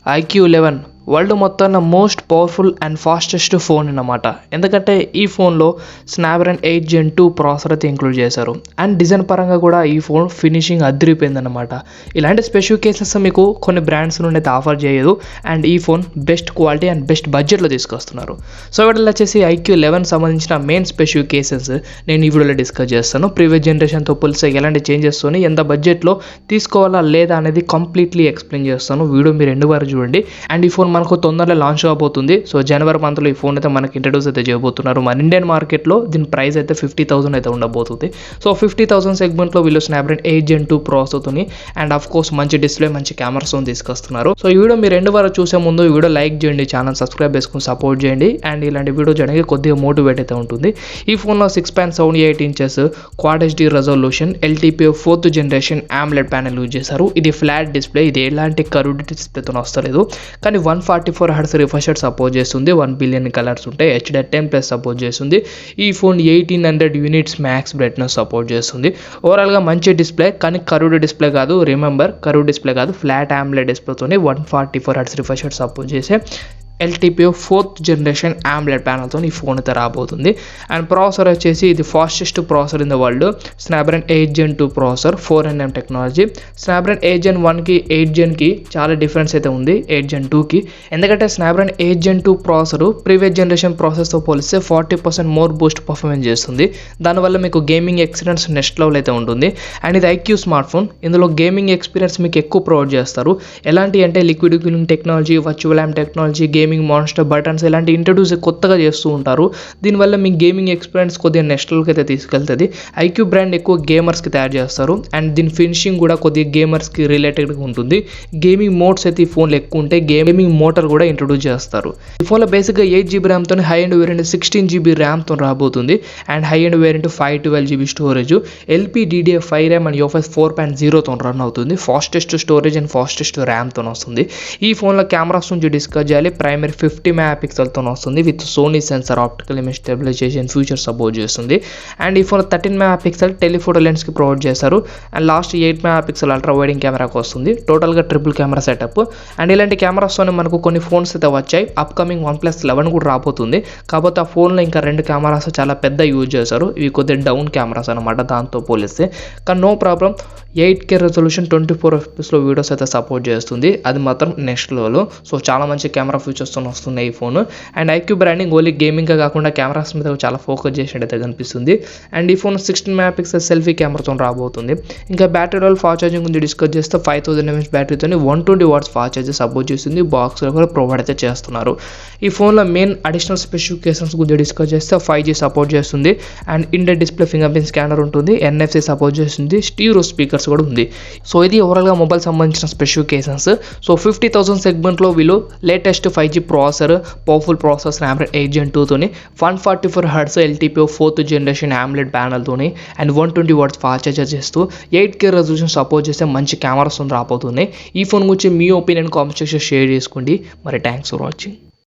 IQOO world మొత్తాన most powerful and fastest phone అన్నమాట. ఎందుకంటే ఈ ఫోన్లో స్నాప్డ్రాగన్ 8 Gen 2 ప్రాసెసర్ అయితే ఇంక్లూడ్ చేశారు. అండ్ డిజైన్ పరంగా కూడా ఈ ఫోన్ ఫినిషింగ్ అదిరిపోయిందన్నమాట. ఇలాంటి స్పెసిఫికేషన్స్ మీకు కొన్ని బ్రాండ్స్ నుండి అయితే ఆఫర్ చేయదు. అండ్ ఈ phone best quality and best బడ్జెట్లో తీసుకొస్తున్నారు. సో వీటిలో వచ్చేసి IQOO సంబంధించిన మెయిన్ స్పెసిఫికేషన్స్ నేను ఈ వీడియోలో డిస్కస్ చేస్తాను. ప్రీవియస్ జనరేషన్తో పోలిస్తే ఎలాంటి చేంజెస్ ఎంత బడ్జెట్లో తీసుకోవాలా లేదా అనేది కంప్లీట్లీ ఎక్స్ప్లెయిన్ చేస్తాను. వీడియో మీరు ఎండ్ వరకు చూడండి. అండ్ ఈ ఫోన్ మనకు తొందరలో లాంచ్ అవబోతుంది. సో జనవరి మంత్లో ఈ ఫోన్ అయితే మనకి ఇంట్రడ్యూస్ అయితే చేయబోతున్నారు. మన ఇండియన్ మార్కెట్లో దీని ప్రైస్ అయితే 50,000 అయితే ఉండబోతుంది. సో 50,000 సెగ్మెంట్లో వీళ్ళు స్నాప్డ్రాగన్ 8 Gen 2 ప్రాసెసర్తోని అండ్ ఆఫ్ కోర్స్ మంచి డిస్ప్లే మంచి కెమెరాస్తో తీసుకొస్తున్నారు. సో ఈ వీడియో మీరు ఎండ్ వరకు చూసే ముందు ఈ వీడియో లైక్ చేయండి, ఛానల్ సబ్స్క్రైబ్ చేసుకుని సపోర్ట్ చేయండి. అండ్ ఇలాంటి వీడియో చేయడానికి కొద్దిగా మోటివేట్ అయితే ఉంటుంది. ఈ ఫోన్లో 6.78 inches quad HD resolution LTPO 4th generation AMOLED panel use చేశారు. ఇది ఫ్లాట్ డిస్ప్లే, ఇది ఎలాంటి కర్వ్డ్ డిస్ప్లేతో వస్తలేదు. కానీ 144 Hz రిఫ్రెష్ రేట్ సపోర్ట్ చేస్తుంది. 1 billion కలర్స్ ఉంటాయి. HDR10+ సపోర్ట్ చేస్తుంది. ఈ phone 1800 units max brightness support చేస్తుంది. ఓవరాల్గా మంచి డిస్ప్లే, కానీ కర్వ్డ్ డిస్ప్లే కాదు. రిమెంబర్, కర్వ్డ్ డిస్ప్లే కాదు, flat AMOLED డిస్ప్లేతోనే 144 Hz refresh rate support చేసే LTPO 4th జనరేషన్ AMOLED ప్యానల్తో ఈ ఫోన్ అయితే రాబోతుంది. అండ్ ప్రాసెసర్ వచ్చేసి ఇది fastest processor in the world. Snapdragon 8 Gen 2 processor 4nm technology. Snapdragon 8 Gen 1కి 8 Genకి చాలా డిఫరెన్స్ అయితే ఉంది 8 Gen 2కి. ఎందుకంటే Snapdragon 8 Gen 2 processor previous generation ప్రాసెస్తో పోలిస్తే 40% మోర్ బూస్ట్ పర్ఫార్మెన్స్ చేస్తుంది. దానివల్ల మీకు గేమింగ్ ఎక్స్పీరియన్స్ నెక్స్ట్ లెవెల్ అయితే ఉంటుంది. అండ్ ఇది IQOO స్మార్ట్ ఫోన్. ఇందులో గేమింగ్ ఎక్స్పీరియన్స్ మీకు ఎక్కువ ప్రొవైడ్ చేస్తారు. ఎలాంటి అంటే liquid cooling technology, virtual ల్యామ్ technology, gaming monster buttons ఇలాంటి ఇంట్రడ్యూస్ కొత్తగా చేస్తూ ఉంటారు. దీనివల్ల మీ గేమింగ్ ఎక్స్పీరియన్స్ కొద్దిగా నెక్స్ట్ లెవెల్కి అయితే తీసుకెళ్తుంది. IQOO బ్రాండ్ ఎక్కువ గేమర్స్కి తయారు చేస్తారు. అండ్ దీని ఫినిషింగ్ కూడా కొద్దిగా గేమర్స్కి రిలేటెడ్గా ఉంటుంది. గేమింగ్ మోడ్స్ అయితే ఈ ఫోన్లో ఎక్కువ ఉంటాయి. గేమింగ్ మోటార్ కూడా ఇంట్రడ్యూస్ చేస్తారు. ఈ ఫోన్లో బేసిక్గా 8GB ర్యామ్తో, హై ఎండ్ వేరియంట్ 16GB ర్యామ్తో రాబోతుంది. And high end variant 512GB storage, LPDDR5 RAM and UFS 4.0తో రన్ అవుతుంది. ఫాస్టెస్ట్ స్టోరేజ్ అండ్ ఫాస్టెస్ట్ ర్యామ్తో వస్తుంది. ఈ ఫోన్లో కెమెరాస్ నుంచి డిస్కస్ చేయాలి. ప్రైమరీ 50 MP వస్తుంది with Sony sensor, optical image stabilization future support చేస్తుంది. అండ్ ఈ ఫోన్ 13 MP టెలిఫోటో లెన్స్కి ప్రొవైడ్ చేశారు. And last 8 MP ultra wide angle కెమెరాకి వస్తుంది. టోటల్గా ట్రిపుల్ కెమెరా సెటప్. అండ్ ఇలాంటి కెమెరాస్తోనే మనకు కొన్ని ఫోన్స్ అయితే వచ్చాయి. అప్కమింగ్ OnePlus 11 కూడా రాబోతుంది. కాకపోతే ఆ ఫోన్లో ఇంకా 2 కెమెరాస్ చాలా పెద్ద యూజ్ చేశారు. ఇవి కొద్దిగా డౌన్ కెమెరాస్ అనమాట దాంతో పోలిస్తే. కానీ no problem, 8K resolution 24 FPS videos అయితే సపోర్ట్ చేస్తుంది. అది మాత్రం నెక్స్ట్ లెవెల్. సో చాలా మంచి కెమెరా ఫీచర్స్తో వస్తుంది ఈ phone. And IQOO branding only గేమింగ్గా కాకుండా కెమెరాస్ మీద చాలా ఫోకస్ చేసినట్టయితే కనిపిస్తుంది. అండ్ ఈ ఫోన్ 16 MP సెల్ఫీ కెమెరాతో రాబోతుంది. ఇంకా బ్యాటరీ లెవెల్ ఫాస్ట్ ఛార్జింగ్ గురించి డిస్కస్ చేస్తే 5000 mAh బ్యాటరీతో 120 watts ఫాస్ట్ ఛార్జర్ సపోర్ట్ చేస్తుంది. బాక్స్లో కూడా ప్రొవైడ్ అయితే చేస్తున్నారు. ఈ ఫోన్లో మెయిన్ అడిషనల్ స్పెసిఫికేషన్స్ గురించి డిస్కస్ చేస్తే 5G సపోర్ట్ చేస్తుంది. And indeed display finger print scanner ఉంటుంది. NFC సపోర్ట్ చేస్తుంది. స్టీరియో స్పీకర్స్ కూడా ఉంది. సో ఇది ఓవరాల్గా మొబైల్ సంబంధించిన స్పెసిఫికేషన్స్. సో 50,000 సెగ్మెంట్లో వీళ్ళు latest 5G processor, powerful processor Snapdragon 8 Gen 2తోని 144 Hz LTPO 4th generation AMOLED ప్యానల్తోని అండ్ 120 watts ఫాస్ట్ ఛార్జర్ చేస్తూ 8K రెజల్యూషన్ సపోర్ట్ చేస్తే మంచి కెమెరాస్ రాబోతున్నాయి. ఈ ఫోన్ గురించి మీ ఒపీనియన్ కామెంట్ సెక్షన్ షేర్ చేసుకోండి. మరి థ్యాంక్స్ ఫర్ వాచింగ్.